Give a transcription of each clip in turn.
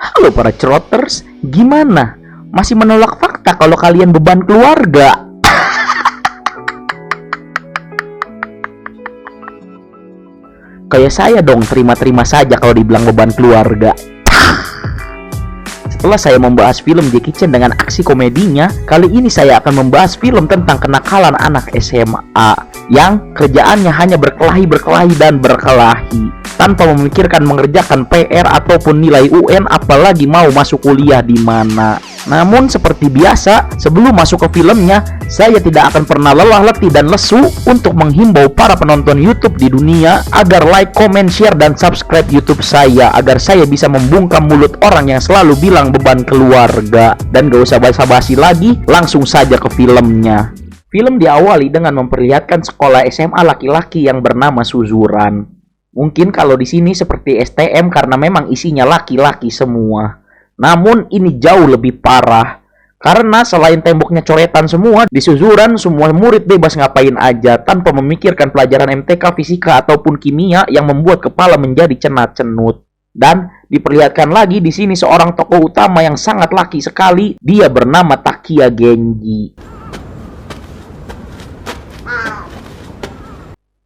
Halo para ceroters, gimana? Masih menolak fakta kalau kalian beban keluarga? Kayak saya dong, terima-terima saja kalau dibilang beban keluarga. Setelah saya membahas film Jackie Chan dengan aksi komedinya, kali ini saya akan membahas film tentang kenakalan anak SMA yang kerjaannya hanya berkelahi dan berkelahi tanpa memikirkan mengerjakan PR ataupun nilai UN, apalagi mau masuk kuliah di mana. Namun seperti biasa, sebelum masuk ke filmnya, saya tidak akan pernah lelah, letih, dan lesu untuk menghimbau para penonton YouTube di dunia agar like, comment, share, dan subscribe YouTube saya agar saya bisa membungkam mulut orang yang selalu bilang beban keluarga. Dan gak usah basa-basi lagi, langsung saja ke filmnya. Film diawali dengan memperlihatkan sekolah SMA laki-laki yang bernama Suzuran. Mungkin kalau di sini seperti STM karena memang isinya laki-laki semua. Namun ini jauh lebih parah. Karena selain temboknya coretan semua, di Suzuran semua murid bebas ngapain aja tanpa memikirkan pelajaran MTK, fisika, ataupun kimia yang membuat kepala menjadi cenat-cenut. Dan diperlihatkan lagi di sini seorang tokoh utama yang sangat laki sekali, dia bernama Takia Genji.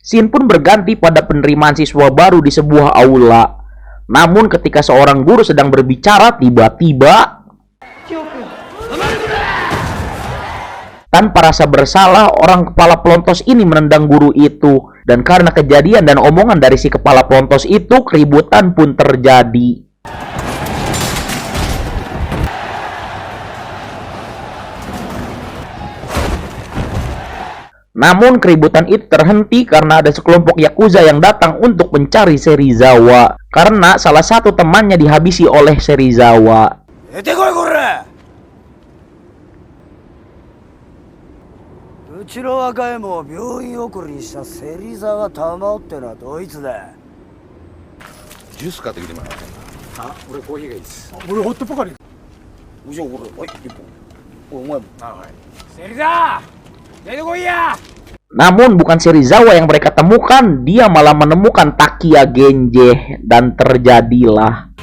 Scene pun berganti pada penerimaan siswa baru di sebuah aula. Namun ketika seorang guru sedang berbicara, tiba-tiba tanpa rasa bersalah, orang kepala pelontos ini menendang guru itu. Dan karena kejadian dan omongan dari si kepala pelontos itu, keributan pun terjadi. Namun keributan itu terhenti karena ada sekelompok Yakuza yang datang untuk mencari Serizawa. Karena salah satu temannya dihabisi oleh Serizawa. Namun bukan Serizawa yang mereka temukan, dia malah menemukan Takia Genji. Dan terjadilah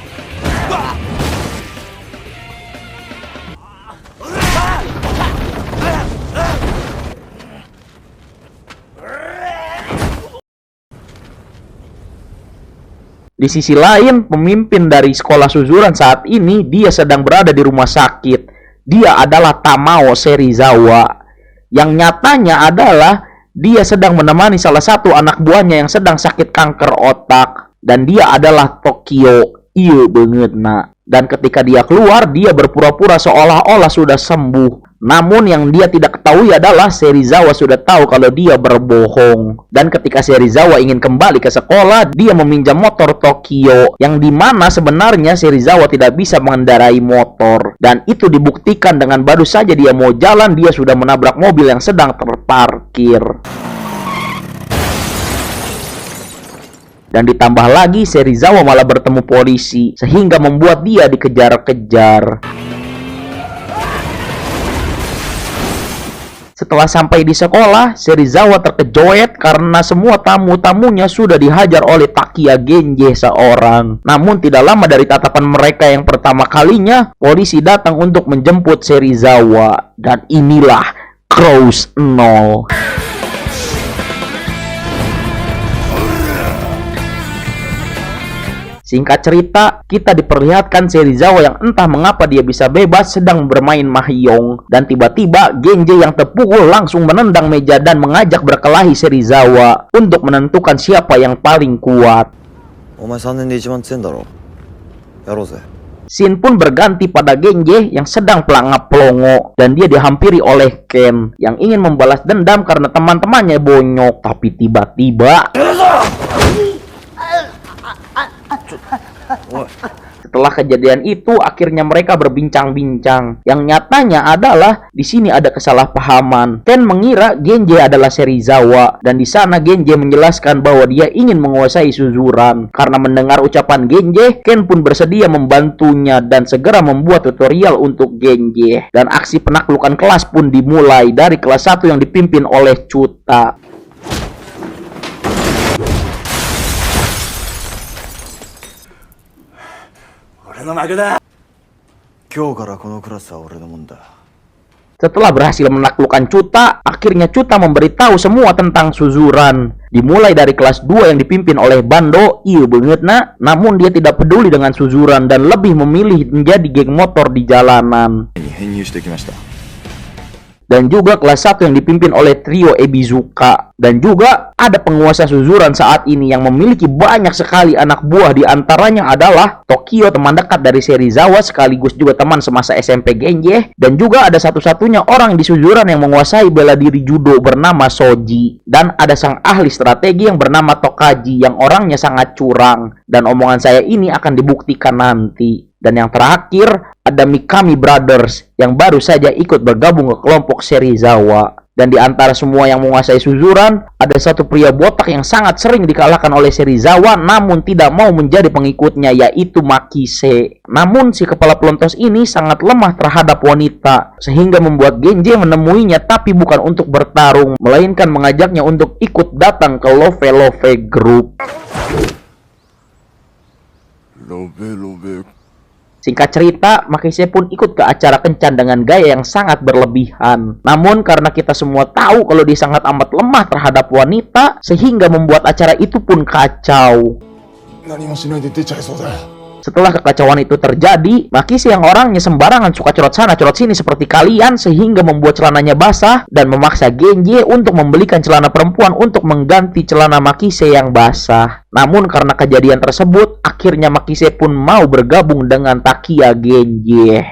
di sisi lain, pemimpin dari sekolah Suzuran saat ini, dia sedang berada di rumah sakit. Dia adalah Tamao Serizawa, yang nyatanya adalah dia sedang menemani salah satu anak buahnya yang sedang sakit kanker otak. Dan dia adalah Tokyo. Iya banget nak. Dan ketika dia keluar, dia berpura-pura seolah-olah sudah sembuh. Namun yang dia tidak ketahui adalah Serizawa sudah tahu kalau dia berbohong. Dan ketika Serizawa ingin kembali ke sekolah, dia meminjam motor Tokyo, yang dimana sebenarnya Serizawa tidak bisa mengendarai motor. Dan itu dibuktikan dengan baru saja dia mau jalan, dia sudah menabrak mobil yang sedang terparkir. Dan ditambah lagi Serizawa malah bertemu polisi, sehingga membuat dia dikejar-kejar. Setelah sampai di sekolah, Serizawa terkejut karena semua tamu-tamunya sudah dihajar oleh Takia Genji seorang. Namun tidak lama dari tatapan mereka yang pertama kalinya, polisi datang untuk menjemput Serizawa. Dan inilah Cross 0. Singkat cerita, kita diperlihatkan Serizawa yang entah mengapa dia bisa bebas sedang bermain mahjong. Dan tiba-tiba Genji yang terpukul langsung menendang meja dan mengajak berkelahi Serizawa untuk menentukan siapa yang paling kuat. Scene pun berganti pada Genji yang sedang pelangap-pelongo. Dan dia dihampiri oleh Ken yang ingin membalas dendam karena teman-temannya bonyok. Tapi tiba-tiba setelah kejadian itu, akhirnya mereka berbincang-bincang. Yang nyatanya adalah di sini ada kesalahpahaman. Ken mengira Genji adalah Serizawa, dan di sana Genji menjelaskan bahwa dia ingin menguasai Suzuran. Karena mendengar ucapan Genji, Ken pun bersedia membantunya dan segera membuat tutorial untuk Genji. Dan aksi penaklukan kelas pun dimulai dari kelas 1 yang dipimpin oleh Chuta. Setelah berhasil menaklukkan Cuta, akhirnya Cuta memberitahu semua tentang Suzuran. Dimulai dari kelas 2 yang dipimpin oleh Bando, iya bangetna, namun dia tidak peduli dengan Suzuran dan lebih memilih menjadi geng motor di jalanan. Dan juga kelas 1 yang dipimpin oleh trio Ebizuka. Dan juga ada penguasa Suzuran saat ini yang memiliki banyak sekali anak buah, di antaranya adalah Tokyo, teman dekat dari Serizawa sekaligus juga teman semasa SMP Genji. Dan juga ada satu-satunya orang di Suzuran yang menguasai bela diri judo bernama Soji. Dan ada sang ahli strategi yang bernama Tokaji yang orangnya sangat curang. Dan omongan saya ini akan dibuktikan nanti. Dan yang terakhir ada Mikami Brothers yang baru saja ikut bergabung ke kelompok Serizawa. Dan di antara semua yang menguasai Suzuran, ada satu pria botak yang sangat sering dikalahkan oleh Serizawa namun tidak mau menjadi pengikutnya, yaitu Makise. Namun si kepala pelontos ini sangat lemah terhadap wanita, sehingga membuat Genji menemuinya tapi bukan untuk bertarung, melainkan mengajaknya untuk ikut datang ke Love Love Group. Singkat cerita, Makise pun ikut ke acara kencan dengan gaya yang sangat berlebihan. Namun karena kita semua tahu kalau dia sangat amat lemah terhadap wanita, sehingga membuat acara itu pun kacau. Setelah kekacauan itu terjadi, Makise yang orangnya sembarangan suka cerot sana cerot sini seperti kalian, sehingga membuat celananya basah dan memaksa Genji untuk membelikan celana perempuan untuk mengganti celana Makise yang basah. Namun karena kejadian tersebut, akhirnya Makise pun mau bergabung dengan Takia Genji.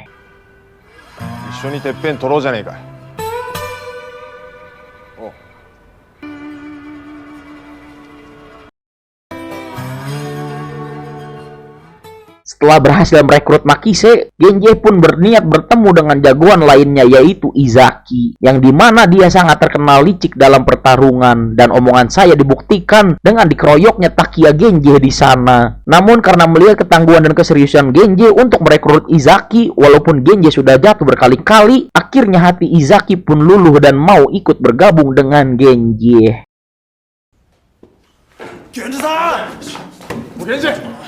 Setelah berhasil merekrut Makise, Genji pun berniat bertemu dengan jagoan lainnya, yaitu Izaki, yang dimana dia sangat terkenal licik dalam pertarungan. Dan omongan saya dibuktikan dengan dikeroyoknya Takia Genji di sana. Namun karena melihat ketangguhan dan keseriusan Genji untuk merekrut Izaki, walaupun Genji sudah jatuh berkali-kali, akhirnya hati Izaki pun luluh dan mau ikut bergabung dengan Genji. Genji-san! Genji!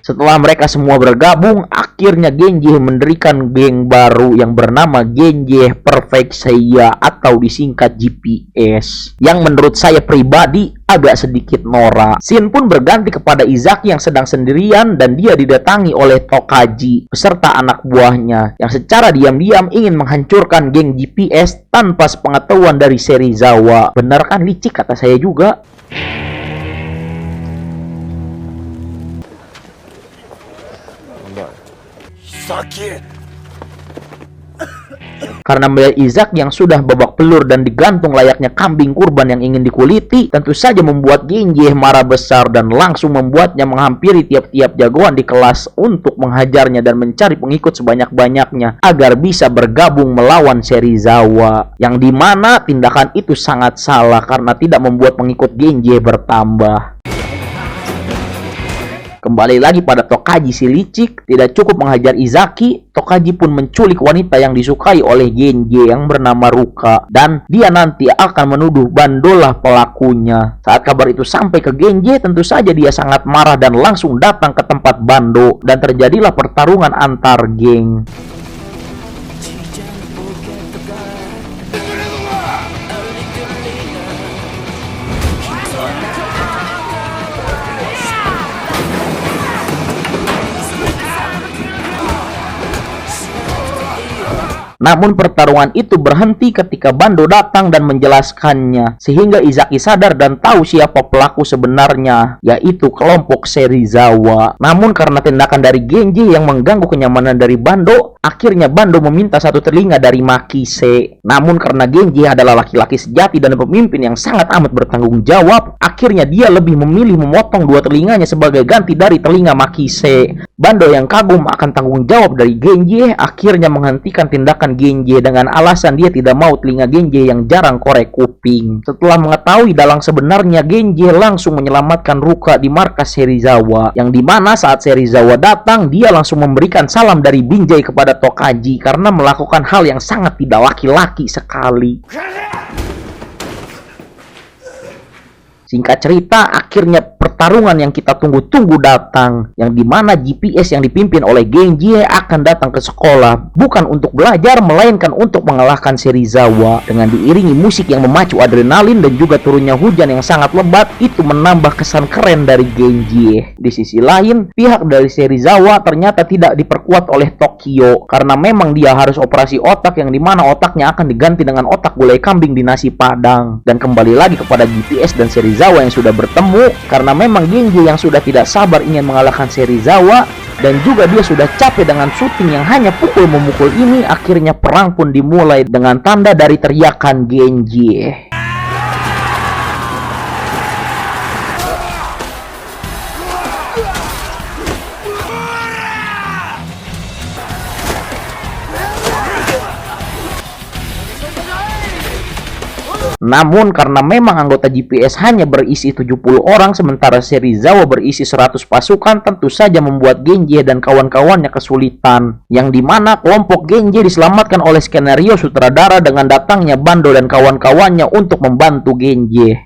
Setelah mereka semua bergabung, akhirnya Genji mendirikan geng baru yang bernama Genji Perfect Seiya atau disingkat GPS, yang menurut saya pribadi agak sedikit norak. Scene pun berganti kepada Izaki yang sedang sendirian dan dia didatangi oleh Tokaji beserta anak buahnya yang secara diam-diam ingin menghancurkan geng GPS tanpa sepengetahuan dari Serizawa. Benar kan licik kata saya juga? Karena melihat Izak yang sudah babak pelur dan digantung layaknya kambing kurban yang ingin dikuliti, tentu saja membuat Genji marah besar dan langsung membuatnya menghampiri tiap-tiap jagoan di kelas untuk menghajarnya dan mencari pengikut sebanyak-banyaknya agar bisa bergabung melawan Serizawa. Yang dimana tindakan itu sangat salah karena tidak membuat pengikut Genji bertambah. Kembali lagi pada Tokaji si licik, tidak cukup menghajar Izaki, Tokaji pun menculik wanita yang disukai oleh Genji yang bernama Ruka, dan dia nanti akan menuduh Bando lah pelakunya. Saat kabar itu sampai ke Genji, tentu saja dia sangat marah dan langsung datang ke tempat Bando, dan terjadilah pertarungan antar geng. Namun pertarungan itu berhenti ketika Bando datang dan menjelaskannya, sehingga Izaki sadar dan tahu siapa pelaku sebenarnya, yaitu kelompok Serizawa. Namun karena tindakan dari Genji yang mengganggu kenyamanan dari Bando, akhirnya Bando meminta satu telinga dari Makise. Namun karena Genji adalah laki-laki sejati dan pemimpin yang sangat amat bertanggung jawab, akhirnya dia lebih memilih memotong dua telinganya sebagai ganti dari telinga Makise. Bando yang kagum akan tanggung jawab dari Genji akhirnya menghentikan tindakan Genji dengan alasan dia tidak mau telinga Genji yang jarang korek kuping. Setelah mengetahui dalang sebenarnya, Genji langsung menyelamatkan Ruka di markas Serizawa, yang dimana saat Serizawa datang, dia langsung memberikan salam dari Binjai kepada Tokaji karena melakukan hal yang sangat tidak laki-laki sekali. Singkat cerita, akhirnya pertarungan yang kita tunggu-tunggu datang, yang dimana GPS yang dipimpin oleh Genji akan datang ke sekolah bukan untuk belajar, melainkan untuk mengalahkan Serizawa. Dengan diiringi musik yang memacu adrenalin dan juga turunnya hujan yang sangat lebat, itu menambah kesan keren dari Genji. Di sisi lain, pihak dari Serizawa ternyata tidak diperkuat oleh Tokyo, karena memang dia harus operasi otak, yang dimana otaknya akan diganti dengan otak gulai kambing di nasi padang. Dan kembali lagi kepada GPS dan Serizawa yang sudah bertemu, karena memang Genji yang sudah tidak sabar ingin mengalahkan Serizawa, dan juga dia sudah capek dengan syuting yang hanya pukul memukul ini. Akhirnya perang pun dimulai dengan tanda dari teriakan Genji. Namun karena memang anggota GPS hanya berisi 70 orang sementara Serizawa berisi 100 pasukan, tentu saja membuat Genji dan kawan-kawannya kesulitan. Yang dimana kelompok Genji diselamatkan oleh skenario sutradara dengan datangnya Bando dan kawan-kawannya untuk membantu Genji.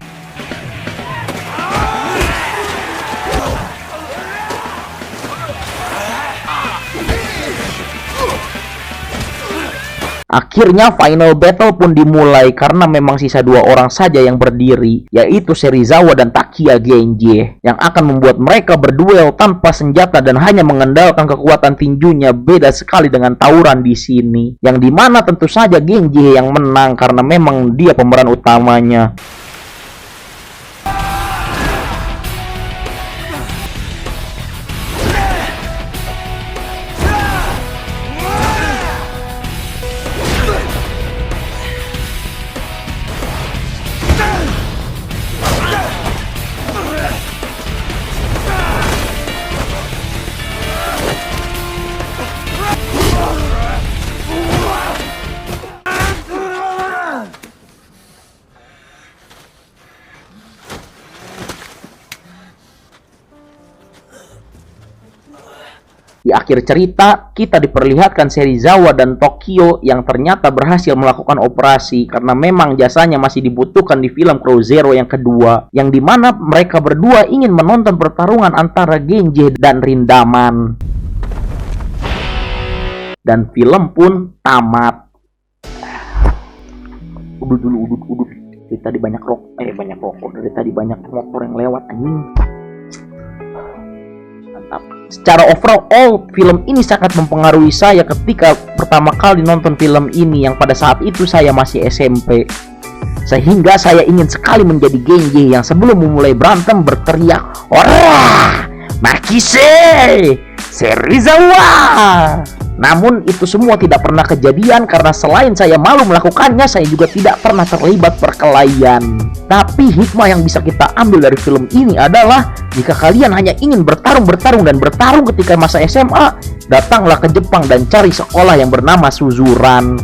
Akhirnya final battle pun dimulai karena memang sisa 2 orang saja yang berdiri, yaitu Serizawa dan Takia Genji, yang akan membuat mereka berduel tanpa senjata dan hanya mengandalkan kekuatan tinjunya. Beda sekali dengan tawuran di sini, yang dimana tentu saja Genji yang menang karena memang dia pemeran utamanya. Di akhir cerita, kita diperlihatkan Serizawa dan Tokyo yang ternyata berhasil melakukan operasi karena memang jasanya masih dibutuhkan di film Crow Zero yang kedua, yang dimana mereka berdua ingin menonton pertarungan antara Genji dan Rindaman. Dan film pun tamat. Udut. Dari tadi banyak rokok. Dari tadi banyak motor yang lewat anjing. Mantap. Secara overall, film ini sangat mempengaruhi saya ketika pertama kali nonton film ini, yang pada saat itu saya masih SMP. Sehingga saya ingin sekali menjadi Genji yang sebelum memulai berantem berteriak, "Ora! Makise! Serizawa!" Namun itu semua tidak pernah kejadian karena selain saya malu melakukannya, saya juga tidak pernah terlibat perkelahian. Tapi hikmah yang bisa kita ambil dari film ini adalah jika kalian hanya ingin bertarung ketika masa SMA, datanglah ke Jepang dan cari sekolah yang bernama Suzuran.